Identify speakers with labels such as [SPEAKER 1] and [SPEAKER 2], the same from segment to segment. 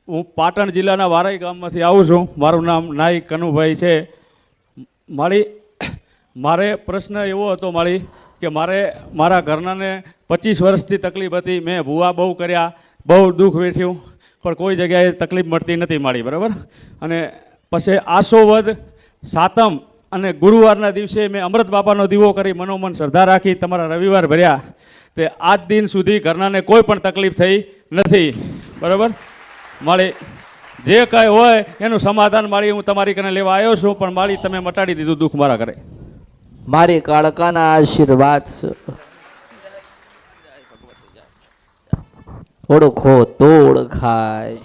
[SPEAKER 1] હું પાટણ જિલ્લાના વારાઈ ગામમાંથી આવું છું. મારું નામ નાઈક કનુભાઈ છે. મારે પ્રશ્ન એવો હતો કે મારા ઘરનાને 25 વર્ષથી તકલીફ હતી. મેં ભૂવા બહુ કર્યા, બહુ દુઃખ વેઠ્યું, પણ કોઈ જગ્યાએ તકલીફ મળતી નથી મારી, બરાબર. અને પછી આસોવદ સાતમ અને ગુરુવારના દિવસે મેં અમૃત બાપાનો દીવો કરી મનોમન શ્રદ્ધા રાખી તમારા રવિવાર ભર્યા. તે આજ દિન સુધી ઘરનાને કોઈ પણ તકલીફ થઈ નથી, બરાબર. જે કાંઈ હોય એનું સમાધાન હું તમારી કને લેવા આવ્યો છું, પણ તમે મટાડી દીધું દુઃખ મારા ઘરે.
[SPEAKER 2] મારી કાળકાના આશીર્વાદ છે. ઓળખો તોડ ખાય.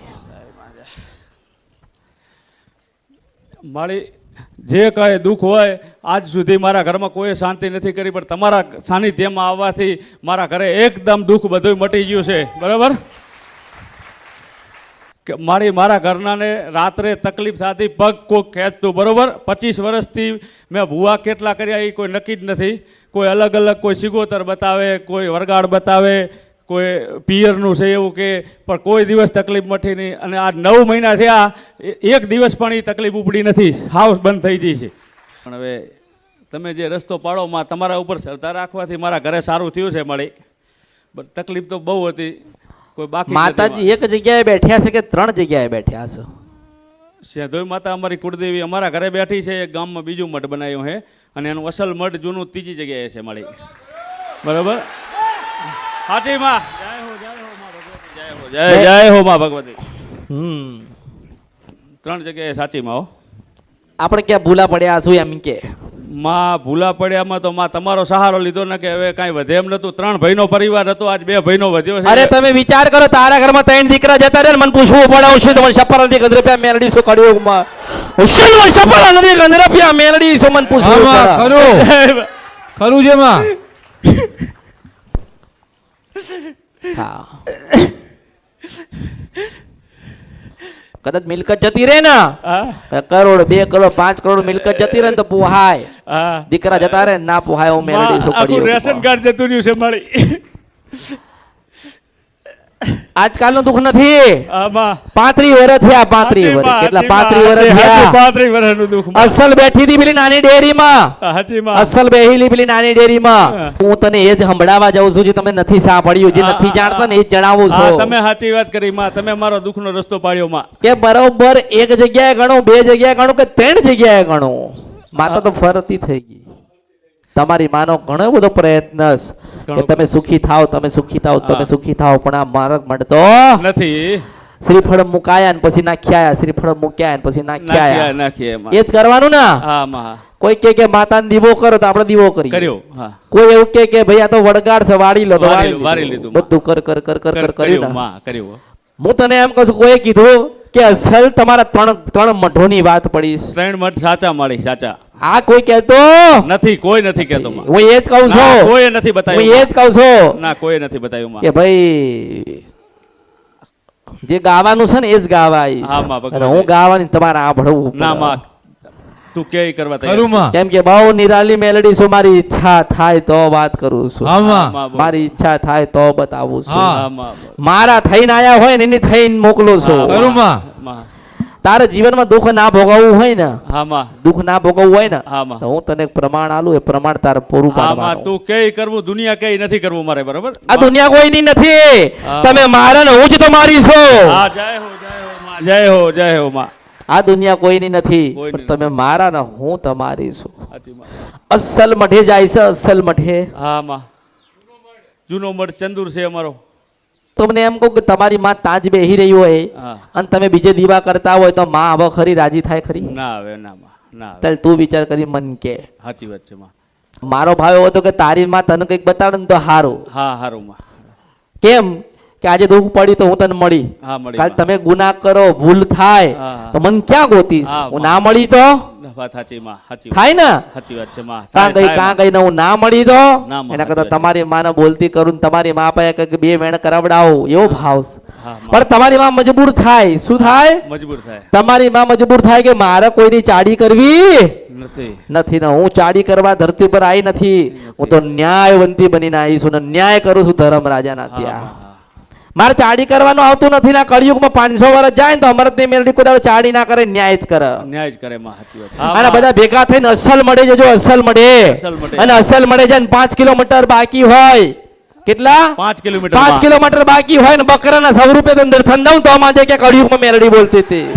[SPEAKER 1] જે કાંઈ દુઃખ હોય આજ સુધી મારા ઘરમાં કોઈ શાંતિ નથી કરી, પણ તમારા સાનિધ્યમાં આવવાથી મારા ઘરે એકદમ દુઃખ બધું મટી ગયું છે, બરાબર. કે મારા ઘરનાને રાત્રે તકલીફ થતી, પગ કોક ખેંચતું, બરાબર. 25 વર્ષથી મેં ભૂવા કેટલા કર્યા એ કોઈ નક્કી જ નથી. કોઈ અલગ અલગ, કોઈ સિગોતર બતાવે, કોઈ વરગાડ બતાવે, કોઈ પિયરનું છે એવું કે, પણ કોઈ દિવસ તકલીફ મટી નહીં. અને આ 9 મહિના થયા, એક દિવસ પણ એ તકલીફ ઉપડી નથી, હાઉસ બંધ થઈ ગઈ છે. પણ હવે તમે જે રસ્તો પાડો તમારા ઉપર શ્રદ્ધા રાખવાથી મારા ઘરે સારું થયું છે. તકલીફ તો બહુ હતી. કોઈ બાકી
[SPEAKER 2] માતાજી એક જગ્યાએ બેઠ્યા છે કે 3 જગ્યાએ બેઠ્યા છે?
[SPEAKER 1] સેધોઈ માતા અમારી કુળદેવી અમારા ઘરે બેઠી છે. એક ગામમાં બીજું મઠ બનાવ્યું છે, અને એનું અસલ મઠ જૂનું 3જી જગ્યાએ છે બરાબર. હાજી માં જય હો માં ભગવતી. 3 જગ્યાએ સાચી માં હો.
[SPEAKER 2] આપણે ક્યાં ભૂલા પડ્યા શું એમ કે
[SPEAKER 1] ભૂલા પડ્યામાં તો તમારો સહારો લીધો ને કે હવે કાંઈ વધે એમ નતું. 3 ભાઈનો પરિવાર હતો, આજ 2 ભાઈનો વધ્યો છે.
[SPEAKER 2] અરે તમે વિચાર કરો, તારા ઘરમાં 3 દીકરા જતા રહે, મને પૂછવું પડે છે તો મને સપરા નથી ગંધરપિયા મેલડી શું કર્યું માં ઉશલ સપરા નથી ગંધરપિયા મેલડી શું મને પૂછવું
[SPEAKER 3] ખરું છે માં.
[SPEAKER 2] હા, કદાચ મિલકત જતી રહે ને, 1 કરોડ 2 કરોડ 5 કરોડ મિલકત જતી રહે ને તો પોહાય. દીકરા જતા રહે ના પોહાય. હું મેલડી શું કર્યું,
[SPEAKER 1] રેશન કાર્ડ જતું રહ્યું છે મારી.
[SPEAKER 2] આજકાલનું દુઃખ નથી. 35 વર્ષ થયા. 35 વર્ષ કેટલા? 35 વર્ષ થયા.
[SPEAKER 1] 35 વર્ષનું દુઃખ.
[SPEAKER 2] અસલ બેઠી હતી પેલી નાની ડેરીમાં. અસલ બેહીલી પેલી નાની ડેરીમાં. હું તને એ જ સંભળાવા જાઉં છું જે તમે નથી સાંભળ્યું, જે નથી જાણતા ને એ જ જણાવું છું.
[SPEAKER 1] તમે સાચી વાત કરી માં. તમે મારો દુઃખનો રસ્તો પાડ્યો માં.
[SPEAKER 2] કે બરોબર 1 જગ્યાએ ગણું, 2 જગ્યાએ ગણું કે 3 જગ્યાએ ગણું, માતા તો ફરતી થઈ ગઈ. તમારી માનો ઘણો બધો પ્રયત્ન કે તમે સુખી થાવ, તમે સુખી થાવ, તમે સુખી થાવ, પણ આ માર્ગ મળતો
[SPEAKER 1] નથી.
[SPEAKER 2] શ્રીફળ મુકાયા ને પછી નાખ્યા, શ્રીફળ મુક્યા ને પછી નાખ્યા. એ જ કરવાનું ને. કોઈ કે માતાને દીવો કરો તો આપણે દીવો કરીએ. કોઈ એવું કે ભાઈ આ તો વડગાડ છે, વાળી લો તો વાળી લીધું. બધું કર કર્યું. હું તને એમ કહું છું, કોઈ કીધું કે અસલ તમારા 3 મઠોની વાત પડી.
[SPEAKER 1] 3 મઠ સાચા મળી, સાચા.
[SPEAKER 2] આ કોઈ કહેતો
[SPEAKER 1] નથી, કોઈ નથી કહેતો માં.
[SPEAKER 2] હું એ જ કહું છું,
[SPEAKER 1] કોઈ નથી બતાવ્યું.
[SPEAKER 2] હું એ જ કહું છું
[SPEAKER 1] ના, કોઈ નથી બતાવ્યું માં.
[SPEAKER 2] કે ભાઈ જે ગાવાનું છે ને એ જ ગાવાય. હું ગાવાની તમારે આભળવું
[SPEAKER 1] ના માં. તું કે કરવા તૈયાર?
[SPEAKER 2] કેમ કે બહુ નિરાલી મેલડી છું. મારી ઈચ્છા થાય તો વાત કરું છું, મારી ઈચ્છા થાય તો બતાવું છું. મારા થઈને આયા હોય ને એની થઈને મોકલું છું. તારે જીવનમાં દુઃખ ના ભોગવવું હોય ને, દુઃખ ના ભોગવવું હોય ને, તો હું તને પ્રમાણ આલું, એ પ્રમાણ તારે પૂરું પાડવાનું.
[SPEAKER 1] તું કે કરવું, દુનિયા કે નથી કરવું મારે, બરાબર.
[SPEAKER 2] આ દુનિયા કોઈની નથી. તમે મારા ને હું જ તો મારી છો.
[SPEAKER 1] જય હો માં.
[SPEAKER 2] આ દુનિયા કોઈની નથી, પણ તમે મારા ને હું તમારી છું. અસલ મઠે જાય છે, અસલ મઠે.
[SPEAKER 1] હા માં. જૂનો મઠ ચંદુર છે અમારો.
[SPEAKER 2] તમને એમ કહું કે તમારી માં તાજ બેહી રહી હોય અને તમે બીજે દીવા કરતા હોય તો માં હવે ખરી રાજી થાય ખરી?
[SPEAKER 1] ના આવે, ના ના.
[SPEAKER 2] ચાલ તું વિચાર કરી મન કે.
[SPEAKER 1] સાચી વાત છે માં.
[SPEAKER 2] મારો ભાઈ એવો હતો કે તારી માં તને કંઈક બતાડે ને તો હારું.
[SPEAKER 1] હા, હારું માં.
[SPEAKER 2] કેમ કે આજે દુઃખ પડ્યું તો હું તને મળી. કાલ તમે ગુનાહ કરો, ભૂલ થાય તો મને ક્યાં ગોતીશ? હું ના મળી તો થાય ને. કાં ગઈ ને હું ના મળી તો એના કરતા તમારી માને બોલતી કરું, તમારી મા પાસે 2 વેણ કરાવડાવું, એવો ભાવ. પણ તમારી માં મજબૂર થાય. શું થાય?
[SPEAKER 1] મજબૂર થાય.
[SPEAKER 2] તમારી માં મજબૂર થાય કે મારે કોઈની ચાડી કરવી નથી ને. હું ચાડી કરવા ધરતી પર આવી નથી. હું તો ન્યાયવંતી બનીને આવી છું ને ન્યાય કરું છું ધર્મ રાજાના ત્યાં. મારે ચાડી કરવાનું આવતું નથી ના કળિયુગમાં 500 વર્ષ જાય ને તો અમરતની મેલડી કોઈ દાડો ચાડી ના કરે, ન્યાય જ કરે.
[SPEAKER 1] ન્યાય જ કરે માં, સાચી વાત.
[SPEAKER 2] અને બધા ભેગા થઈને અસલ મળે જજો, અસલ મળે. અને અસલ મળે જાય ને 5 કિલોમીટર બાકી હોય, કેટલા
[SPEAKER 1] 5 કિલોમીટર
[SPEAKER 2] 5 કિલોમીટર બાકી હોય ને બકરાના 100 રૂપિયા દર્શન દઉં તો માજે કે કળિયુગમાં મેલડી બોલતી હતી.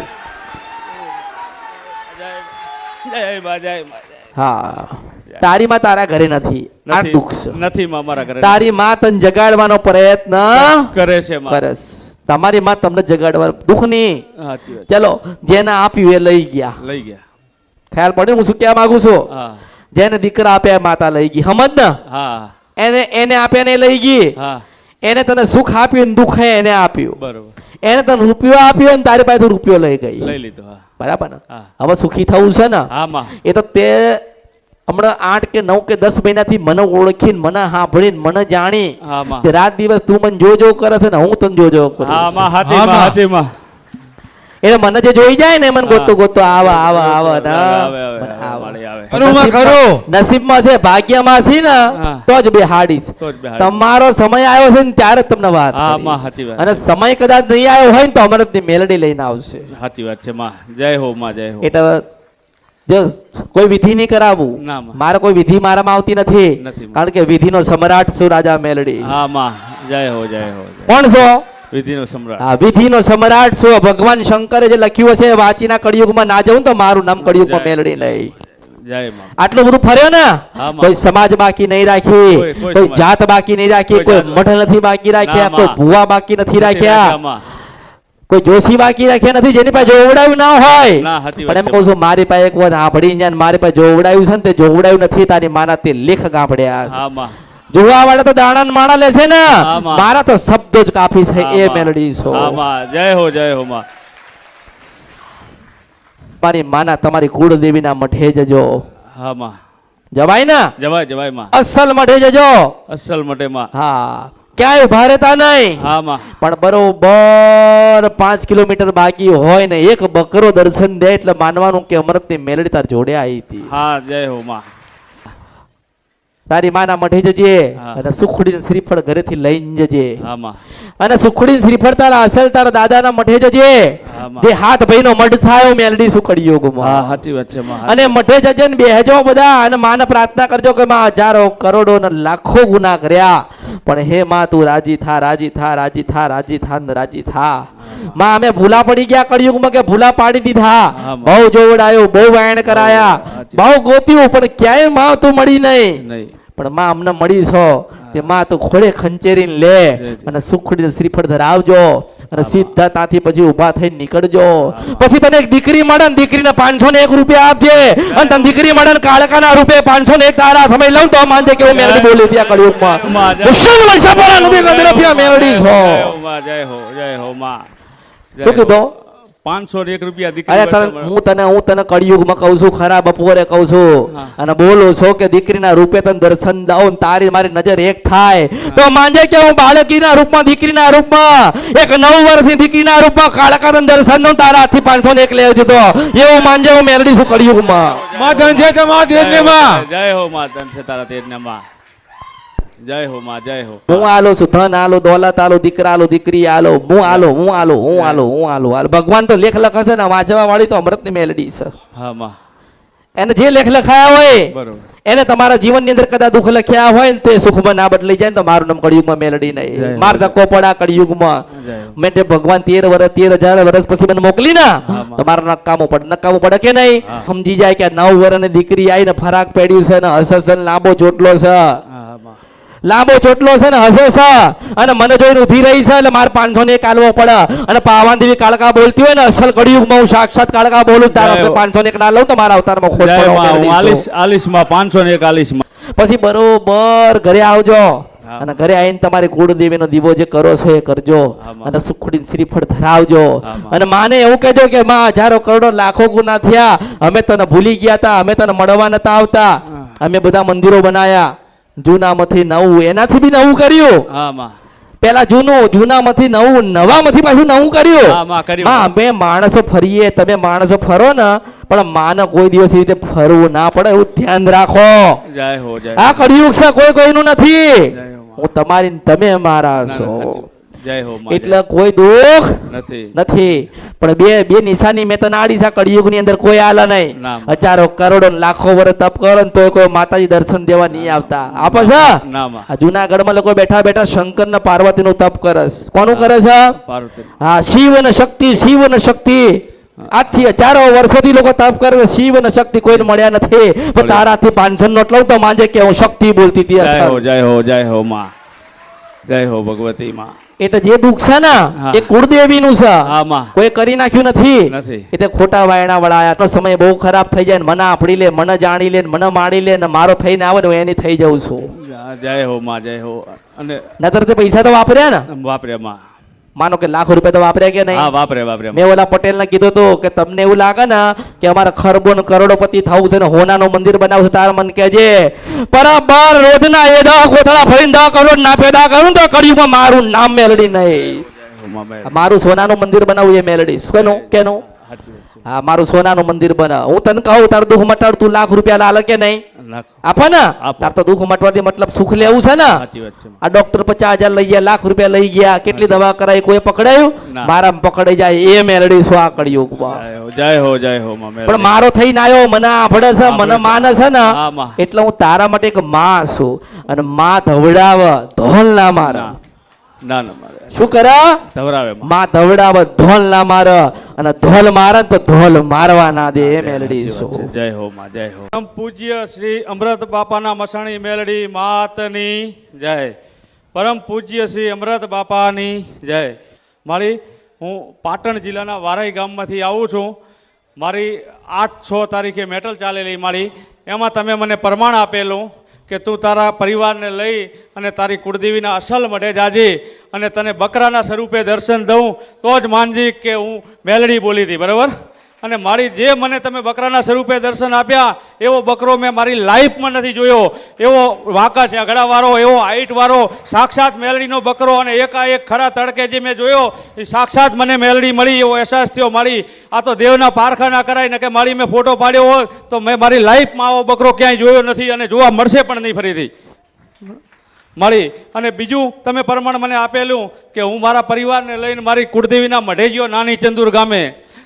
[SPEAKER 1] જય માં, જય માં.
[SPEAKER 2] હા, તારી માં તારા ઘરે નથી, આ દુઃખ છે.
[SPEAKER 1] નથી માં મારા ઘરે.
[SPEAKER 2] તારી માં તને જગાડવાનો પ્રયત્ન
[SPEAKER 1] કરે છે માં.
[SPEAKER 2] કરે. તમારી માં તમને જગાડવા દુઃખ ની.
[SPEAKER 1] સાચી વાત.
[SPEAKER 2] ચલો, જેને આપ્યું એ લઈ ગયા.
[SPEAKER 1] લઈ ગયા.
[SPEAKER 2] ખ્યાલ પડ્યો હું શું કહેવા માંગુ છું?
[SPEAKER 1] હા.
[SPEAKER 2] જેને દીકરા આપ્યા એ માતા લઈ ગઈ, સમજ ને?
[SPEAKER 1] હા.
[SPEAKER 2] એને આપ્યા ને લઈ ગઈ.
[SPEAKER 1] હા. એને
[SPEAKER 2] તને સુખ આપ્યું ને દુઃખ એને આપ્યું.
[SPEAKER 1] બરોબર.
[SPEAKER 2] એને તને રૂપિયો આપ્યો ને તારી પાસે રૂપિયો લઈ ગઈ.
[SPEAKER 1] લઈ લીધો. હા.
[SPEAKER 2] બરાબર ને?
[SPEAKER 1] હા.
[SPEAKER 2] હવે સુખી થવું છે ને?
[SPEAKER 1] હા માં.
[SPEAKER 2] એ તો તે હમણાં 8 કે 9 કે 10 મહિનાથી મને ઓળખીને, મને સાંભળીને, મને જાણી,
[SPEAKER 1] હા માં.
[SPEAKER 2] તે રાત દિવસ તું મને જો કરે છે ને હું તને જો કરું.
[SPEAKER 1] હા માં, સાચી માં, સાચી માં.
[SPEAKER 2] એટલે મને જે જોઈ જાય ને મને ગોતો આવા નસીબમાં છે, ભાગ્યમાં છે ને તો જ બે હાડીશ. તમારો સમય આવ્યો છે ને ત્યારે તમને વાત. અને સમય કદાચ નહીં આવ્યો હોય ને તો અમરતની મેલડી લઈને આવશે.
[SPEAKER 1] સાચી વાત છે માં. જય હો માં, જય હો.
[SPEAKER 2] એટલે જો કોઈ વિધિ નહીં કરાવવું, મારે કોઈ વિધિ મારામાં આવતી નથી, કારણ કે વિધિનો સમ્રાટ છું રાજા મેલડી.
[SPEAKER 1] હા માં, જય હો, જય હો.
[SPEAKER 2] કોણ છો?
[SPEAKER 1] વિધિનો સમ્રાટ.
[SPEAKER 2] હા, વિધિનો સમ્રાટ છો. ભગવાન શંકરે જે લખ્યું છે વાંચીના કળિયુગમાં ના જવું તો મારું નામ કળિયુગમાં મેલડી નહીં.
[SPEAKER 1] જય માં.
[SPEAKER 2] આટલું બધું ફર્યો ને, કોઈ સમાજ બાકી નહીં રાખી, કોઈ જાત બાકી નહીં રાખી, કોઈ મઠ નથી બાકી રાખ્યા, કોઈ ભુવા બાકી નથી રાખ્યા, કોઈ જોશી બાકી રાખ્યા નથી જેની પાસે જોવડાયું ના હોય. પણ એમ કહું છું મારી પાસે એક વાત સાંભળી જાય, મારી પાસે જોવડાયું છે ને તે જોવડાયું નથી, તારી માના તે લેખ ગાંભડ્યા. જોવા વાળા તો દાણા ને માણા લેશે ને, મારા તો શબ્દો જ કાફી છે. એ મેલડી છો.
[SPEAKER 1] જય હો, જય હો માં.
[SPEAKER 2] મારી માના તમારી કુળદેવી ના મઠે જજો.
[SPEAKER 1] હા માં.
[SPEAKER 2] જવાય ને?
[SPEAKER 1] જવાય, જવાય માં.
[SPEAKER 2] અસલ મઠે જજો.
[SPEAKER 1] અસલ મઠે માં.
[SPEAKER 2] હા, ક્યાંય ઉભા રહેતા નહીં.
[SPEAKER 1] હા માં.
[SPEAKER 2] પણ બરોબર 5 કિલોમીટર બાકી હોય ને એક બકરો દર્શન દે એટલે માનવાનું કે અમરતની મેલડી તાર જોડે આવી હતી.
[SPEAKER 1] હા, જય હો માં.
[SPEAKER 2] તારી માના મઠે જજે અને સુખડી શ્રીફળ ઘરેથી લઈને જજે.
[SPEAKER 1] હા માં.
[SPEAKER 2] અને સુખડી શ્રીફળ તારા અસલ તારા દાદાના મઠે જજે. જે હાથ ભાઈનો મઢ થાય મેલડી સુખડી યોગમાં.
[SPEAKER 1] હા, સાચી વાત છે માં.
[SPEAKER 2] અને મઠે જજે ને બેહજો બધા અને માને પ્રાર્થના કરજો કે માં હજારો કરોડો ને લાખો ગુના કર્યા, પણ હે માં તું રાજી થા, રાજી થા, રાજી થા, રાજી થા ને રાજી થા. માં અમે ભૂલા પડી ગયા કળિયુગમાં કે ભૂલા પાડી દીધા. બહુ જોવડાયો, બહુ વાયણ કરાયા, બહુ ગોત્યું પણ ક્યાંય માં તું મળી નહીં. પણ માં અમને મળી છો તે માં તું ખોડે ખંચેરીને લે અને સુખડી શ્રીફળ ધરાવજો અને સીધા ત્યાંથી પછી ઉભા થઈને નીકળજો. પછી તને એક દીકરી મળે ને દીકરીને 501 રૂપિયા આપજે અને તને દીકરી મળે ને કાળકાના રૂપે 501 તારા સમય લઉં તો માનજે કે હું મેલડી બોલી ત્યાં કળિયુગમાં દુશ્મન વર્ષાપરા નદી ગંદરફિયા મેલડી છો.
[SPEAKER 1] જય હો, જય હો માં.
[SPEAKER 2] શું કીધું?
[SPEAKER 1] 501 રૂપિયા દીકરી.
[SPEAKER 2] હું તને કળિયુગમાં કહું છું, ખરા બપોરે કહું છું અને બોલું છો કે દીકરીના રૂપે તને દર્શન દઉં તારી મારી નજર એક થાય તો માનજે કે હું બાળકીના રૂપમાં, દીકરીના રૂપમાં, એક 9 વર્ષની દીકરીના રૂપમાં કાળકા તને દર્શન દઉં તારા હાથથી 501 લઈ દીધો એવું માનજે હું મેલડી છું કળિયુગમાં.
[SPEAKER 3] માં ધન છે તમારા તેજને માં.
[SPEAKER 1] જય હો માં, ધન છે તારા તેજને માં. જય હો માં, જય હો.
[SPEAKER 2] હું આલો છું, ધન આલો, દોલત આલો, દીકરા આલો, દીકરી આલો, હું આલો, હું આલો, હું આલો, હું આલો. ભગવાન તો લેખ લખે છે ને, વાંચવા વાળી તો અમૃતની મેલડી છે.
[SPEAKER 1] હા માં.
[SPEAKER 2] એને જે લેખ લખાયા હોય
[SPEAKER 1] બરોબર,
[SPEAKER 2] એને તમારા જીવનની અંદર કદાચ દુઃખ લખ્યા હોય ને તો એ સુખમાં ના બદલાઈ જાય ને તો મારું નામ કળિયુગમાં મેલડી નહીં. માર ધક્કો પડા કળિયુગમાં. મેં ભગવાન 13,000 વર્ષ પછી મને મોકલી ના તો મારા નકામું પડે કે નહીં? સમજી જાય કે 9 વર્ષની દીકરી આવીને ફરાક પેડ્યું છે ને હસે છે, લાંબો ચોટલો છે, લાંબો ચોટલો છે ને હસે છે અને મને જોઈને ઊભી રહી છે એટલે મારે 501 આલવો પડે. અને પાવાન દેવી કાળકા બોલતી હોય ને અસલ કળિયુગમાં હું સાક્ષાત કાળકા બોલું તારા 501 ના લઉં તો મારા અવતારમાં ખોટ પડે.
[SPEAKER 1] આલીશ માં 501 આલીશ માં.
[SPEAKER 2] પછી બરોબર ઘરે આવજો અને ઘરે આવીને તમારી કુળદેવીનો દીવો જે કરો છો એ કરજો અને સુખડી શ્રીફળ ધરાવજો અને માને એવું કહેજો કે માં હજારો કરોડો લાખો ગુના થયા, અમે તને ભૂલી ગયા હતા, અમે તને મળવા નતા આવતા, અમે બધા મંદિરો બનાયા જૂનામાંથી નવું, એનાથી બી નવું કર્યું. પેલા જૂનામાંથી નવું, નવામાંથી પાછું નવું કર્યું. અમે માણસો ફરીએ, તમે માણસો ફરો ને પણ માને કોઈ દિવસ રીતે ફરવું ના પડે એવું ધ્યાન રાખો. આ કળિયુગ છે, કોઈ કોઈનું નથી. હું તમારી, તમે મારા છો.
[SPEAKER 1] જય હો માં,
[SPEAKER 2] એટલે કોઈ દુઃખ
[SPEAKER 1] નથી.
[SPEAKER 2] નથી. પણ બે નિશાની મેં તને આડી છે કળિયુગની અંદર કોઈ આલા નહીં.
[SPEAKER 1] ના.
[SPEAKER 2] હજારો કરોડો ને લાખો વર્ષ તપ કરો ને તોય કોઈ માતાજી દર્શન દેવા નહીં આવતા. આપે છે
[SPEAKER 1] ના માં.
[SPEAKER 2] આ જુનાગઢમાં લોકો બેઠા બેઠા શંકર ને પાર્વતી નું તપ કરે છે. કોનું કરે છે?
[SPEAKER 1] પાર્વતી.
[SPEAKER 2] હા, શિવ ને શક્તિ, શિવ ને શક્તિ. આજથી હજારો વર્ષોથી લોકો તપ કરે છે. શિવ ને શક્તિ કોઈને મળ્યા નથી. પણ તારાથી 500 નોટ લઉં તો માંજે કે હું શક્તિ બોલતી હતી.
[SPEAKER 1] જય હો, જય હો, જય હો માં, જય હો ભગવતી માં.
[SPEAKER 2] એટલે જે દુઃખ છે ને
[SPEAKER 1] હા.
[SPEAKER 2] એ કુળદેવી નું છે.
[SPEAKER 1] હા માં.
[SPEAKER 2] કોઈ કરી નાખ્યું નથી.
[SPEAKER 1] નથી.
[SPEAKER 2] એટલે ખોટા વાયણા વળાયા તો સમય બહુ ખરાબ થઈ જાય ને મને આપડી લે, મને જાણી લે, મને માડી લે ને મારો થઈને આવે ને હું એની થઈ જાઉં છું.
[SPEAKER 1] જય હો માં, જય હો. અને
[SPEAKER 2] નતર તે પૈસા તો વાપર્યા ને.
[SPEAKER 1] વાપરે માં.
[SPEAKER 2] માનો કે લાખો રૂપિયા તો વાપર્યા કે નહીં?
[SPEAKER 1] હા વાપરે વાપરે.
[SPEAKER 2] મેં ઓલા પટેલ ને કીધું હતું કે તમને એવું લાગે ને કે અમારે ખરબો ને કરોડોપતિ થવું છે ને હોનાનું મંદિર બનાવવું છે, તાર મને કહેજે બરાબર રોજના એ 10 કોથળા ફરીને 10 કરોડ ના પેદા કરું તો કળિયુગમાં મારું નામ મેલડી નહીં. મારું સોનાનું મંદિર બનાવવું એ મેલડી. કેનું કેનું? હા, મારું સોનાનું મંદિર બનાવ. હું તને કહું તાર દુઃખ મટાડ, તું લાખ રૂપિયા લાલે કે નહીં? આપે ને. તાર તો દુઃખ મટવાથી મતલબ સુખ લેવું છે ને. આ ડોક્ટર 50,000 લઈ ગયા, લાખ રૂપિયા લઈ ગયા, કેટલી દવા કરાઈ, કોઈ પકડાયું? મારા પકડાઈ જાય એ મેલડી છો આ કળિયુગમાં.
[SPEAKER 1] જય હો, જય હો માં.
[SPEAKER 2] પણ મારો થઈને આવ્યો, મને આભડે છે, મને માને છે ને, એટલે હું તારા માટે એક માં છું. અને માં ધવડાવ ધોલ ના મારા.
[SPEAKER 1] ના ના મારે.
[SPEAKER 2] શું કરે?
[SPEAKER 1] ધવરાવે
[SPEAKER 2] માં ધવડાવ ધોલ ના મારે. અને ધોલ મારે તો ધોલ મારવા ના દે એ મેલડી છું.
[SPEAKER 1] જય હો માં, જય હો. પરમ પૂજ્ય શ્રી અમૃત બાપાના મસાણી મેલડી માતની જય. પરમ પૂજ્ય શ્રી અમૃત બાપાની જય. મારી હું પાટણ જિલ્લાના વારાઈ ગામમાંથી આવું છું. મારી 8-6 તારીખે મેટલ ચાલેલી મારી, એમાં તમે મને પ્રમાણ આપેલું કે તું તારા પરિવારને લઈ અને તારી કુળદેવીના અસલ મઢે જાજી અને તને બકરાના સ્વરૂપે દર્શન દઉં તો જ માનજી કે હું મેલડી બોલી હતી, બરાબર? અને મારી જે મને તમે બકરાના સ્વરૂપે દર્શન આપ્યા એવો બકરો મેં મારી લાઈફમાં નથી જોયો. એવો વાંકા છે અગડાવાળો, એવો હાઈટવાળો સાક્ષાત મેલડીનો બકરો. અને એકાએક ખરા તડકે જે મેં જોયો એ સાક્ષાત મને મેલડી મળી એવો અહેસાસ થયો. મારી આ તો દેવના પારખા ના કરાય ને કે મારી મેં ફોટો પાડ્યો હોત તો મેં મારી લાઈફમાં આવો બકરો ક્યાંય જોયો નથી અને જોવા મળશે પણ નહીં ફરીથી મળી. અને બીજું તમે પ્રમાણ મને આપેલું કે હું મારા પરિવારને લઈને મારી કુળદેવીના મઢે ગયો નાની ચંદુર ગામે.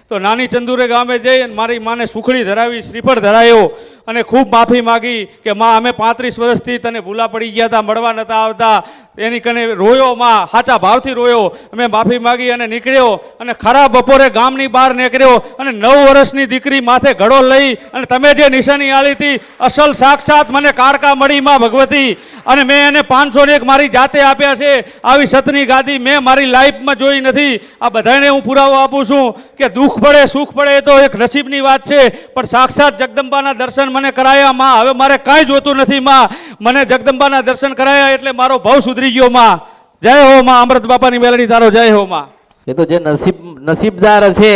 [SPEAKER 1] તો નાની ચંદુરે ગામે જઈ મારી માને સુખડી ધરાવી, શ્રીફળ ધરાયો અને ખૂબ માફી માગી કે માં અમે 35 વર્ષથી તને ભૂલા પડી ગયા હતા, મળવા નતા આવતા. એની કને રોયો માં, સાચા ભાવથી રોયો. અમે માફી માગી અને નીકળ્યો અને ખરા બપોરે ગામની બહાર નીકળ્યો અને 9 વર્ષની દીકરી માથે ઘડો લઈ અને તમે જે નિશાની આલી હતી અસલ સાક્ષાત મને કારકા મળી માં ભગવતી. અને મેં એને 501 મારી જાતે આપ્યા છે. આવી સતની ગાદી મેં મારી લાઈફમાં જોઈ નથી. આ બધાને હું પુરાવો આપું છું કે દુઃખ પડે સુખ પડે એ તો એક નસીબની વાત છે, પણ સાક્ષાત જગદંબાના દર્શન મને કરાયા માં. હવે મારે કાંઈ જોતું નથી માં, મને જગદંબાના દર્શન કરાયા એટલે મારો ભાવ સુધરી ગયો માં. જય હો માં, અમૃત બાપાની મેલડી તારો જય હો માં.
[SPEAKER 2] એ તો જે નસીબદાર છે,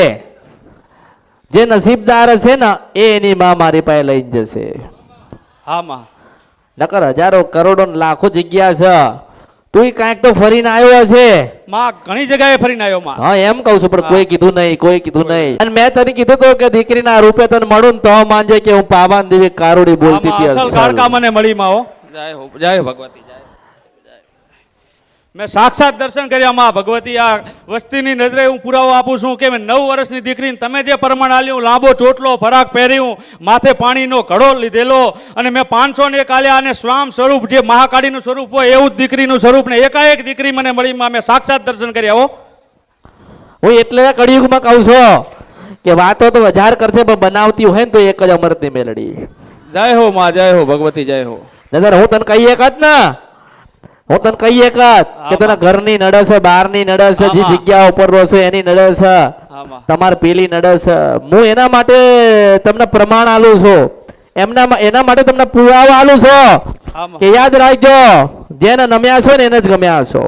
[SPEAKER 2] જે નસીબદાર છે ને એની માં મારી પાસે લઈને જશે.
[SPEAKER 1] હા માં.
[SPEAKER 2] નકર હજારો કરોડો લાખો જગ્યા છે, તું કાંઈક તો ફરીને આવ્યો છે
[SPEAKER 1] માં. ઘણી જગ્યાએ ફરીને આવ્યો માં.
[SPEAKER 2] હા એમ કહું છું, પણ કોઈ કીધું નહીં, કોઈ કીધું નહીં. અને મેં તને કીધું હતું કે દીકરીના રૂપે તને મળું ને તો માનજે કે હું પાવાન દેવી કારુડી બોલતી હતી.
[SPEAKER 1] અસલ કાળકા મને મળી માં. હો જય હો, જય ભગવતી. મેં સાક્ષાત દર્શન કર્યા માં ભગવતી. આ વસ્તીની નજરે હું પુરાવો આપું છું કે મેં 9 વર્ષની દીકરીને તમે જે પ્રમાણ આલ્યું, લાંબો ચોટલો ફરાક પહેર્યું, માથે પાણીનો ઘડો લીધેલો અને મેં 501 આલ્યા અને સ્વામ સ્વરૂપ જે મહાકાળીનું સ્વરૂપ હોય એવું જ દીકરીનું સ્વરૂપ ને એકાએક દીકરી મને મળી માં. મેં સાક્ષાત દર્શન કર્યા. હો
[SPEAKER 2] હું એટલે કળિયુગમાં કહું છું કે વાતો તો 1000 કરશે પણ બનાવતી હોય ને તો એક જ અમૃતની મેલડી.
[SPEAKER 1] જય હો માં, જય હો ભગવતી, જય હો.
[SPEAKER 2] નગર હું તને કહી એક જ ને, હું તને કહી એક જ કે તને ઘરની નડે છે, બહારની નડે છે, જે જગ્યા ઉપર રહો છો એની નડે છે, તમારે પેલી નડે છે. હું એના માટે તમને પ્રમાણ આલું છું, એના માટે તમને પુરાવો આલું છું કે યાદ રાખજો જેને નમ્યા છો ને એને જ ગમ્યા છો.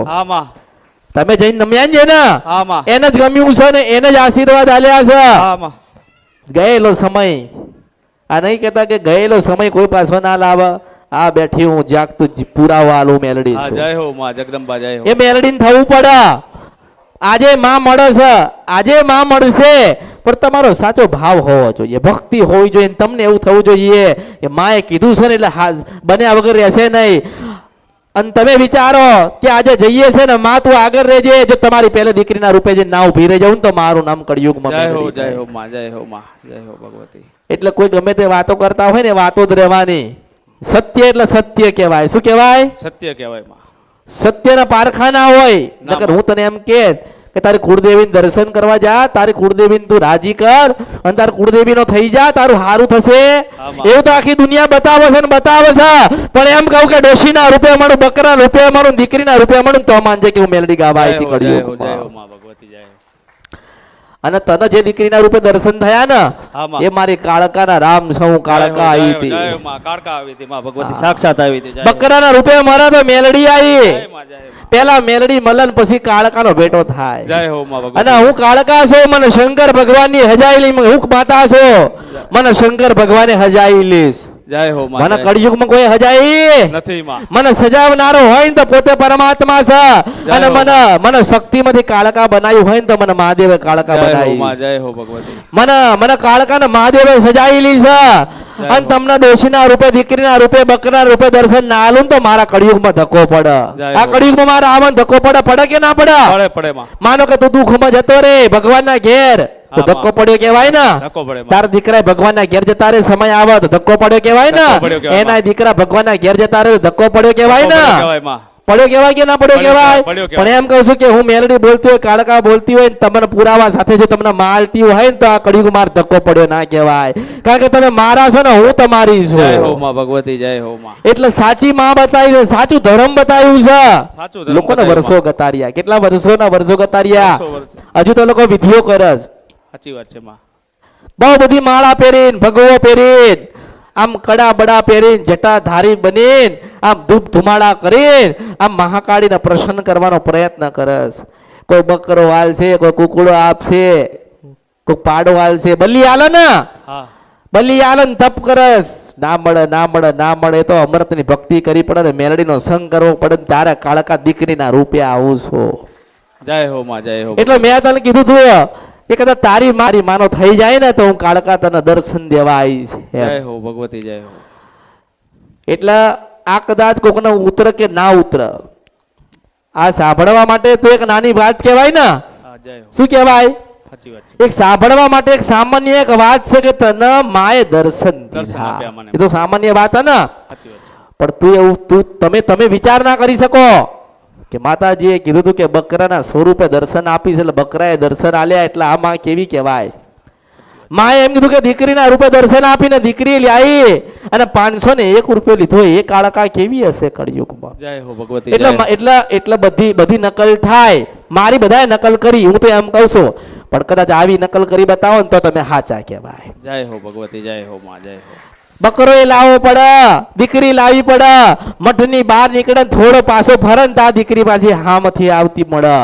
[SPEAKER 2] તમે જઈને નમ્યા છે ને એને જ ગમ્યું છે ને એને જ આશીર્વાદ આલ્યા છે. ગયેલો સમય આ નહીં કહેતા કે ગયેલો સમય કોઈ પાછો ના લાવે. આ બેઠી હું જાગતું પુરાવા આલું મેલડી છું.
[SPEAKER 1] જય હો માં જગદંબા, જય હો.
[SPEAKER 2] એ મેલડીને થવું પડે. આજે માં મળે છે, આજે માં મળશે, પણ તમારો સાચો ભાવ હોવો જોઈએ, ભક્તિ હોવી જોઈએ. તમને એવું થવું જોઈએ કે માએ કીધું છે ને એટલે બન્યા વગર રહેશે નહીં. અને તમે વિચારો કે આજે જઈએ છે ને માં તું આગળ રહેજે, જો તમારી પહેલે દીકરીના રૂપે જે ના ઉભી રહી જાઉં ને તો મારું નામ કળિયુગમાં
[SPEAKER 1] જય હો
[SPEAKER 2] મેળવી
[SPEAKER 1] જય
[SPEAKER 2] જાય.
[SPEAKER 1] હો માં, જય હો માં, જય હો ભગવતી.
[SPEAKER 2] એટલે કોઈ ગમે તે વાતો કરતા હોય ને વાતો જ રહેવાની. સત્ય એટલે સત્ય કહેવાય. શું કહેવાય?
[SPEAKER 1] સત્ય કહેવાય માં.
[SPEAKER 2] સત્યના પારખાના હોય. નકર હું તને એમ કે તારી કુળદેવીને દર્શન કરવા જા, તારી કુળદેવીને તું રાજી કર અને તારી કુળદેવીનો થઈ જા, તારું હારું થશે. એવું તો આખી દુનિયા બતાવે છે ને બતાવે છે. પણ એમ કહું કે ડોશીના રૂપે મળું, બકરા રૂપે મળું, દીકરીના રૂપે મળું તો માનજે કે હું મેલડી ગાવા આવી
[SPEAKER 1] જય હો, જય હો, જય હો
[SPEAKER 2] કળિયુગમાં.
[SPEAKER 1] માં ભગવતી, જય હો.
[SPEAKER 2] અને તને જે દીકરીના રૂપે દર્શન થયા ને
[SPEAKER 1] હા માં.
[SPEAKER 2] એ મારી કાળકાના રામ છે. હું કાળકા આવી હતી.
[SPEAKER 1] જય હો માં, કાળકા આવી હતી માં ભગવતી, સાક્ષાત આવી હતી. જય હો.
[SPEAKER 2] બકરાના રૂપે મારા તો મેલડી આવી.
[SPEAKER 1] જય માં, જય હો.
[SPEAKER 2] પેલા મેલડી મલન પછી કાળકાનો ભેટો થાય.
[SPEAKER 1] જય હો માં ભગવતી.
[SPEAKER 2] અને હું કાળકા છું, મને શંકર ભગવાનની હજાયેલી હું માતા છું, મને શંકર ભગવાને હજાઈ લીશ.
[SPEAKER 1] જય હો માં,
[SPEAKER 2] મને
[SPEAKER 1] જય હો.
[SPEAKER 2] કળિયુગમાં કોઈ હજાઈ
[SPEAKER 1] નથી માં.
[SPEAKER 2] મને સજાવનારો હોય ને તો પોતે પરમાત્મા છે. અને
[SPEAKER 1] હો.
[SPEAKER 2] મને શક્તિમાંથી કાળકા બનાવ્યું હોય ને તો મને મહાદેવે કાળકા
[SPEAKER 1] જય હો
[SPEAKER 2] બનાવી.
[SPEAKER 1] માં, જય હો ભગવતી.
[SPEAKER 2] મને કાળકાને મહાદેવે સજાયેલી છે. અને તમને ડોશીના રૂપે, દીકરીના રૂપે, બકરાના રૂપે દર્શન ના આલું ને તો મારા કળિયુગમાં ધક્કો પડે.
[SPEAKER 1] જય
[SPEAKER 2] આ
[SPEAKER 1] હો.
[SPEAKER 2] કળિયુગમાં મારા આમાં ધક્કો પડે કે ના પડે?
[SPEAKER 1] પડે પડે માં.
[SPEAKER 2] માનો કે તું દુઃખમાં જતો રે ભગવાનના ઘેર તો
[SPEAKER 1] હા,
[SPEAKER 2] ધક્કો
[SPEAKER 1] માં.
[SPEAKER 2] પડ્યો કહેવાય ને.
[SPEAKER 1] ધક્કો પડે માં.
[SPEAKER 2] તારા દીકરા ભગવાનના ઘેર જતા રે, સમય આવે તો ધક્કો પડ્યો કહેવાય ને.
[SPEAKER 1] ધક્કો પડ્યો કહેવાય,
[SPEAKER 2] એના દીકરા ભગવાનના ઘેર જતા રે તો ધક્કો પડ્યો કહેવાય ને.
[SPEAKER 1] ધક્કો પડ્યો કહેવાય માં.
[SPEAKER 2] પડ્યો કહેવાય કે ના પડ્યો
[SPEAKER 1] પડ્યો
[SPEAKER 2] કહેવાય?
[SPEAKER 1] પડ્યો કહેવાય.
[SPEAKER 2] પણ એમ કહું છું કે હું મેલડી બોલતી હોય, કાળકા બોલતી હોય ને તમને પુરાવા સાથે જો તમને માલતી હોય ને તો આ કળિયુગ માર ધક્કો પડ્યો ના કહેવાય. કારણ કે તમે મારા છો ને હું તમારી
[SPEAKER 1] જય હો
[SPEAKER 2] છું.
[SPEAKER 1] માં ભગવતી, જય હો માં.
[SPEAKER 2] એટલે સાચી માં બતાવી છે, સાચું ધર્મ બતાવ્યું છે.
[SPEAKER 1] સાચું ધર્મ
[SPEAKER 2] લોકોને
[SPEAKER 1] બતાવ્યું
[SPEAKER 2] વર્ષો ગતાર્યા, કેટલા વર્ષો ગતાર્યા.
[SPEAKER 1] વર્ષો વર્ષ.
[SPEAKER 2] હજુ તો લોકો વિધિઓ કરે છે.
[SPEAKER 1] સાચી વાત છે માં.
[SPEAKER 2] બહુ બધી માળા પહેરીને, ભગવો પહેરીને, આમ કડા બડા પહેરીને, જટા ધારી બનીને, આમ ધૂપ ધુમાડા કરીને આમ મહાકાળીને પ્રસન્ન કરવાનો પ્રયત્ન કરે છે. કોઈ બકરો હાલશે, કોઈ કુકડો આપશે, કોઈ પાડો હાલશે, બલી હાલે ને,
[SPEAKER 1] હા.
[SPEAKER 2] બલી હાલે ને તપ કરે છે. ના મળે, ના મળે, ના મળે તો અમૃતની ભક્તિ કરી પડે ને મેલડીનો સંગ કરવો પડે ને તારે કાળકા દીકરીના રૂપે આવું છો.
[SPEAKER 1] જય હો માં, જય હો.
[SPEAKER 2] એટલે મેં તને કીધું તું કે કદાચ તારી મારી માનો થઈ જાય ને તો હું કાળકા તને દર્શન દેવા આવીશ એમ.
[SPEAKER 1] જય હો ભગવતી, જય હો.
[SPEAKER 2] એટલે આ કદાચ કોકને ઉતર કે ના ઉતર, આ સાંભળવા માટે તો એક નાની વાત કહેવાય ને.
[SPEAKER 1] હા, જય હો.
[SPEAKER 2] શું કહેવાય?
[SPEAKER 1] સાચી વાત છે.
[SPEAKER 2] એક સાંભળવા માટે એક સામાન્ય એક વાત છે કે તને માએ દર્શન
[SPEAKER 1] દર્શન આપ્યા
[SPEAKER 2] દીધા.
[SPEAKER 1] મને.
[SPEAKER 2] એ તો સામાન્ય વાત છે ને.
[SPEAKER 1] સાચી વાત છે.
[SPEAKER 2] પણ તું એવું તમે વિચાર ના કરી શકો કે માતાજીએ કીધું હતું કે બકરાના સ્વરૂપે દર્શન આપીશ એટલે બકરાએ દર્શન આલ્યા એટલે આ માં કેવી કહેવાય. માએ એમ કીધું કે દીકરીના રૂપે દર્શન આપીને દીકરી લાવી અને 501 રૂપિયો લીધો. એ કાળકા કેવી હશે કળિયુગમાં?
[SPEAKER 1] જય હો ભગવતી, જય હો.
[SPEAKER 2] એટલે બધી નકલ થાય. મારી બધાએ નકલ કરી, હું તો એમ કહું છું. પણ કદાચ આવી નકલ કરી બતાવો ને તો તમે સાચા કહેવાય.
[SPEAKER 1] જય હો ભગવતી, જય હો માં, જય હો.
[SPEAKER 2] બકરો એ લાવવો પડે, દીકરી લાવી પડે. મઠની બહાર નીકળે થોડો પાછો ફરે ને તા દીકરી પાછી હામથી આવતી મળે.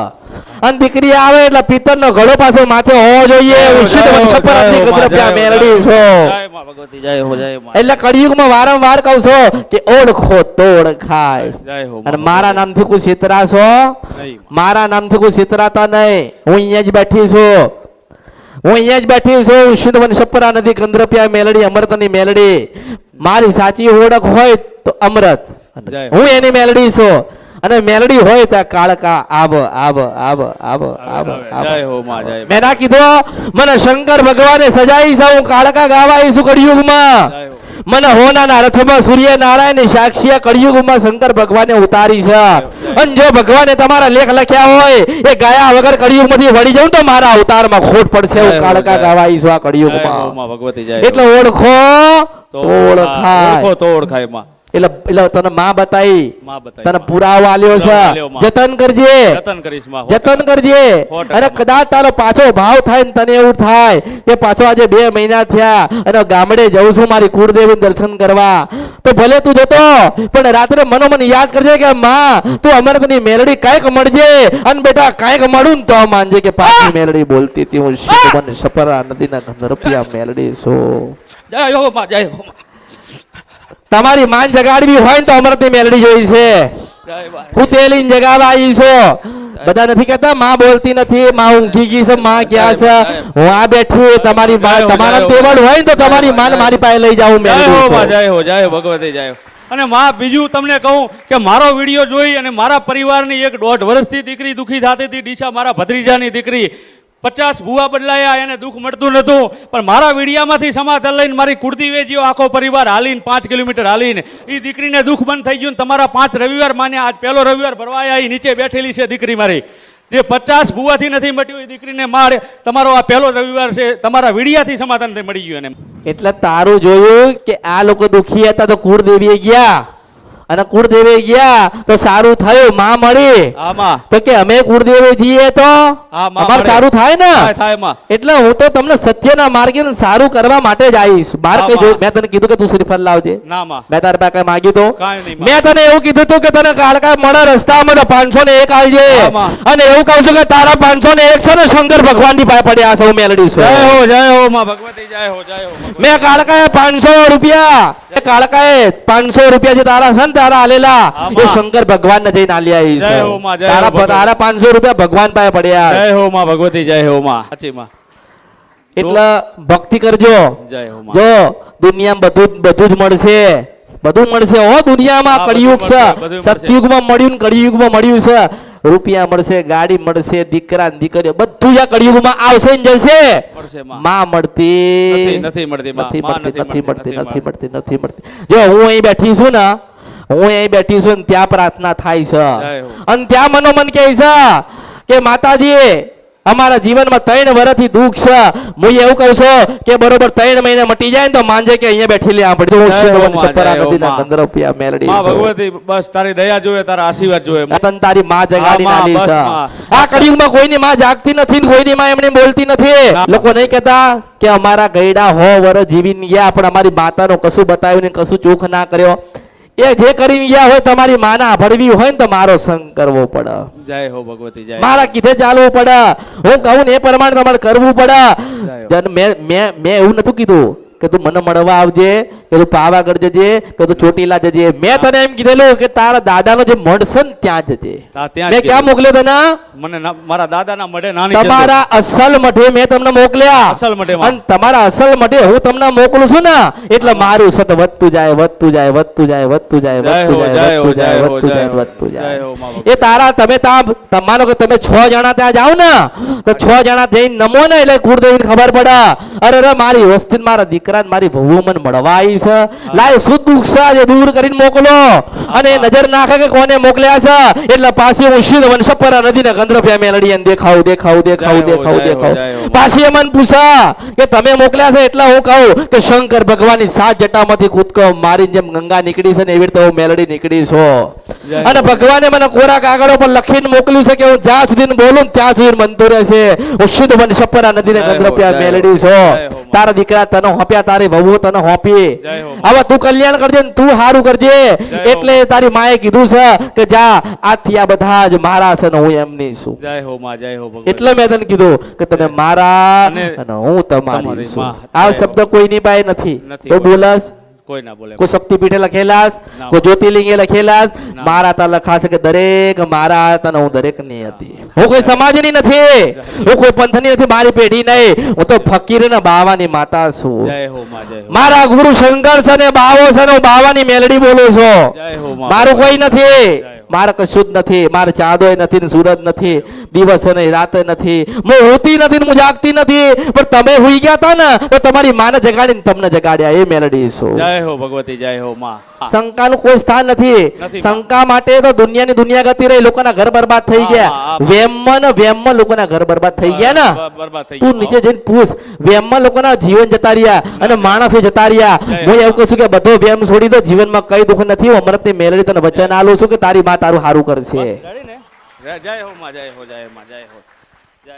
[SPEAKER 2] અને દીકરી આવે એટલે પિત્તરનો ઘડો પાછો માથે હોવો જોઈએ. ઉષિત વંશપરાની કદ્રપ્યા મેળવી છો.
[SPEAKER 1] જય માં ભગવતી, જય હો, જય માં.
[SPEAKER 2] એટલે કળિયુગમાં વારંવાર કહું છો કે ઓળખો તો ઓળખાય.
[SPEAKER 1] જય હો
[SPEAKER 2] અને
[SPEAKER 1] માં
[SPEAKER 2] મારા નામથી કોઈ છેતરાશો
[SPEAKER 1] નહીં.
[SPEAKER 2] મારા નામથી કોઈ છેતરાતા નહીં. હું અહીંયા જ બેઠી છું, હું અહીંયા જ બેઠી છું. શુદ્ધ વંશપરા નદી કંદ્રપ્યા મેલડી, અમૃતની મેલડી. મારી સાચી ઓળખ હોય તો અમૃત,
[SPEAKER 1] જય.
[SPEAKER 2] હું એની મેલડી છું. અને મેલડી હોય ત્યાં કાળકા આવ.
[SPEAKER 1] જય હો માં, જય માં.
[SPEAKER 2] મેં ના કીધું મને શંકર ભગવાને સજાઈ છે, હું કાળકા ગાવા આવીશું કળિયુગમાં.
[SPEAKER 1] જય હો.
[SPEAKER 2] મને હોનાના રથમાં સૂર્ય નારાયણ સાક્ષી કળિયુગમાં શંકર ભગવાને ઉતારી છે. અને જો ભગવાને તમારા લેખ લખ્યા હોય એ ગાયા વગર કળિયુગમાંથી વળી જાઉં તો મારા અવતારમાં ખોટ પડશે. હું કાળકા ગાવા આવીશું આ
[SPEAKER 1] જય હો
[SPEAKER 2] કળિયુગમાં.
[SPEAKER 1] માં ભગવતી, જય હો.
[SPEAKER 2] એટલે ઓળખો
[SPEAKER 1] તો
[SPEAKER 2] તો ઓળખાય.
[SPEAKER 1] ઓળખો તો ઓળખાય માં.
[SPEAKER 2] એટલે તને માં બતાઈ,
[SPEAKER 1] માં બતાવી
[SPEAKER 2] તને
[SPEAKER 1] માં.
[SPEAKER 2] પુરાવો આલ્યો છે.
[SPEAKER 1] પુરાવો આલ્યો માં.
[SPEAKER 2] જતન કરજે,
[SPEAKER 1] જતન કરીશ માં.
[SPEAKER 2] જતન કરજે.
[SPEAKER 1] 100%
[SPEAKER 2] અને કદાચ તારો પાછો ભાવ થાય ને તને એવું થાય કે પાછો આજે 2 મહિના થયા અને ગામડે જઉં છું મારી કુળદેવી દર્શન કરવા, તો ભલે તું જતો પણ રાત્રે મનોમન યાદ કરજે કે માં તું અમૃતની મેલડી કાંઈક મળજે. અને બેટા કાંઈક મળું ને તો માનજે કે પાછી મેલડી બોલતી હતી હું શિવન સપરા નદીના નરપિયા મેલડી છું.
[SPEAKER 1] જય હો માં, જય હો માં.
[SPEAKER 2] તમારી માન જગાડવી હોય ને તો અમૃતની મેલડી જોઈ છે.
[SPEAKER 1] જય માં.
[SPEAKER 2] કુતેલીને જગાવા આવી છો. બધા નથી કહેતા માં બોલતી નથી, માં ઊંઘી ગઈ છે, માં ક્યાં છે. હું આ બેઠી તમારી માં, તમારા તેવડ હોય ને તો તમારી માન મારી પાસે લઈ જાઉં
[SPEAKER 1] જય હો માં,
[SPEAKER 2] મેલડી.
[SPEAKER 1] જય હો, જય હો ભગવતી, જય હો. અને માં બીજું તમને કહું કે મારો વિડીયો જોઈ અને મારા પરિવારની 1.5 વર્ષથી દીકરી દુઃખી થતી હતી, ડીસા મારા ભત્રીજાની દીકરી 50 ભૂવા બદલાયા, એને દુઃખ મળતું નહોતું, પણ મારા વિડીયામાંથી સમાધાન લઈને મારી કુર્તી વેચ્યો, આખો પરિવાર હાલીને 5 કિલોમીટર હાલીને એ દીકરીને દુઃખ બંધ થઈ ગયું. તમારા 5 રવિવાર માન્યા, આજ પહેલો રવિવાર ભરવાયા, એ નીચે બેઠેલી છે દીકરી મારી, જે 50 ભૂવાથી નથી મટ્યું એ દીકરીને મારે તમારો આ પહેલો રવિવાર છે, તમારા વિડીયાથી સમાધાન મળી ગયું એને.
[SPEAKER 2] એટલે તારું જોયું કે આ લોકો દુખી હતા તો કુળદેવીએ ગયા, અને કુળદેવી ગયા તો સારું થયું, માં મળી.
[SPEAKER 1] આમાં
[SPEAKER 2] તો કે અમે કુળદેવી જઈએ તો અમાર સારું થાય ને. એટલે હું તો તમને સત્યના માર્ગે સારું કરવા માટે જ આવીશ. બાર કઈ જો મેં તને કીધું કે તું શ્રીફળ લાવજે? ના માં, મેં તારા પાસે કઈ માંગ્યું તો? મેં તને એવું કીધું તું કે તને કાળકા મળે રસ્તામાં તો 501 આલજે, અને એવું કહું છું કે તારા 501 છે ને શંકર ભગવાન ની પાસે પડ્યા છે. હું મેલડી છું.
[SPEAKER 1] જય હો માં ભગવતી, જય હો, જય હો.
[SPEAKER 2] મેં કાળકાએ 500 રૂપિયા, કાળકાએ 500 રૂપિયા જે તારા છે ને તારા આલેલા એ શંકર ભગવાન ને જઈને આલી આવી છે. તારા 500 રૂપિયા ભગવાન પાસે પડ્યા.
[SPEAKER 1] જય હો માં ભગવતી, જય હો માં, સાચી માં.
[SPEAKER 2] એટલે ભક્તિ કરજો.
[SPEAKER 1] જય હો માં.
[SPEAKER 2] જો દુનિયામાં બધું જ મળશે, બધું મળશે હો દુનિયામાં. કળિયુગ છે, સતયુગમાં મળ્યું ને કળિયુગમાં મળ્યું છે. રૂપિયા મળશે, ગાડી મળશે, દીકરા ને દીકરીઓ બધું આ કળિયુગમાં આવશે ને જશે. માં મળતી નથી મળતી. જો હું અહીં બેઠી છું ને, હું અહીં બેઠી છું ને ત્યાં પ્રાર્થના થાય છે, અને ત્યાં મનોમન કહે છે કે માતાજી અમારા જીવનમાં 3 વર્ષથી દુઃખ છે. હું એવું કહું છું કે બરોબર 3 મહિને મટી જાય ને તો માંજે કે અહીંયા બેઠી લે આંભળજો. મેલડી
[SPEAKER 1] ભગવતી બસ તારી દયા જોવે, તારા આશીર્વાદ જોવે.
[SPEAKER 2] તન તારી માં જગાડી નાલી છે. આ કળિયુગમાં કોઈની માં જાગતી નથી ને કોઈની માં એમને બોલતી નથી. લોકો નહીં કહેતા કે અમારા ગયડા 100 વર્ષ જીવીને ગયા પણ અમારી માતાનું કશું બતાવ્યું ને કશું ચોખ ના કર્યો. એ જે કરીને ગયા હોય તમારી માના ભળવી હોય ને તો મારો સંગ કરવો પડે.
[SPEAKER 1] જય હો ભગવતી, જય.
[SPEAKER 2] મારા કીધે ચાલવું પડે. હું કહું ને એ પ્રમાણે તમારે કરવું પડે. મેં એવું નતું કીધું કે તું મને મળવા આવજે, કે તું પાવાગઢ જજે, કે તું ચોટીલા જજે. મેં તને એમ કીધેલું કે તારા દાદાનો જે મઢ છે ને ત્યાં જજે. મેં ક્યાં મોકલ્યો તને?
[SPEAKER 1] મને મારા દાદાના મઢે નાની
[SPEAKER 2] તમારા અસલ મઢે મેં તમને મોકલ્યા.
[SPEAKER 1] અસલ મઢે
[SPEAKER 2] અને તમારા અસલ મઢે હું તમને મોકલું છું ને એટલે મારું સત વધતું જાય, વધતું જાય, વધતું જાય, વધતું જાય, વધતું જાય, વધતું જાય, વધતું જાય, વધતું જાય. એ તારા તમે ત્યાં માનો કે તમે 6 જણા ત્યાં જાઓ ને તો 6 જણા જઈને નમો ને એટલે કુળદેવીને ખબર પડે અરે મારી વસ્તી મારા દીકરા મારી વહુ મને મળવા આવી છે, લાય શું દુઃખ છે આજે દૂર કરીને મોકલો. અને નજર નાખે કે કોને મોકલ્યા છે એટલે પાછી હું શીધ વંશપરા નદીને ગંદ્રપ્યા મેલડીને દેખાવ દેખાવ દેખાવ દેખાવ દેખાવ. પાછી એ મને પૂછા કે તમે મોકલ્યા છે એટલે હું કહું કે શંકર ભગવાનની 7 જટામાંથી કૂદકો મારી જેમ ગંગા નીકળી છે ને એવી રીતે હું મેલડી નીકળી છું. અને ભગવાને મને કોરા કાગળો પર લખીને મોકલ્યું છે કે હું જ્યાં સુધી બોલું ત્યાં સુધી બનતું રહેશે. હું શીધ વંશપરા નદીને ગંદ્રપ્યા મેલડી છું. તારા દીકરા તને હોપ્યા, તારી વહુ તને હોપી. હવે તું કલ્યાણ કરજે ને તું સારું કરજે. એટલે તારી માએ કીધું છે કે જા આથી આ બધા જ મારા છે ને હું એમની છું.
[SPEAKER 1] જય હો માં, જય હો ભગવતી.
[SPEAKER 2] એટલે મેં તને કીધું કે તમે મારા અને હું તમારી છું. આ શબ્દ કોઈની પાસે નથી. કોઈ બોલસ
[SPEAKER 1] કોઈ ના બોલે.
[SPEAKER 2] કોઈ શક્તિપીઠે લખેલા, કોઈ જ્યોતિર્લિંગે લખેલા, મારા તા લખાશે કે દરેક મારા તને હું દરેક ની હતી. હું કોઈ સમાજની નથી, હું કોઈ પંથની નથી, મારી પેઢી નહીં. હું તો ફકીર ને બાવાની માતા છું.
[SPEAKER 1] જય હો માં, જય હો.
[SPEAKER 2] મારા ગુરુ શંકર છે ને બાવો છે ને હું બાવાની મેલડી બોલું છું.
[SPEAKER 1] જય હો માં.
[SPEAKER 2] મારું કોઈ નથી, મારે કશું જ નથી. મારે ચાંદોય નથી ને સૂરજ નથી, દિવસ નહીં રાત નથી, હું હોતી નથી ને હું જાગતી નથી. પણ તમે હુઈ ગયા હતા ને તો તમારી માને જગાડીને તમને જગાડ્યા. એ મેલડી છું.
[SPEAKER 1] જય હો ભગવતી, જય હો માં.
[SPEAKER 2] શંકાનું કોઈ સ્થાન નથી. શંકા માટે તો દુનિયાની દુનિયા ગતિ રહી, લોકોના ઘર બરબાદ થઈ ગયા. વેમમાં લોકોના ઘર બરબાદ થઈ ગયા ને. તું નીચે જઈને પૂછ, વેમમાં લોકોના જીવન જતા રહ્યા અને માણસો જતા રહ્યા. હું એવું કહું છું કે બધો વેમ છોડી દો, જીવનમાં કઈ દુઃખ નથી. અમૃતની મેલડી તને વચન આલું છું કે તારી માં તારું સારું કરશે.
[SPEAKER 1] જય હો માં, જય હો, જય માં, જય હો, જય.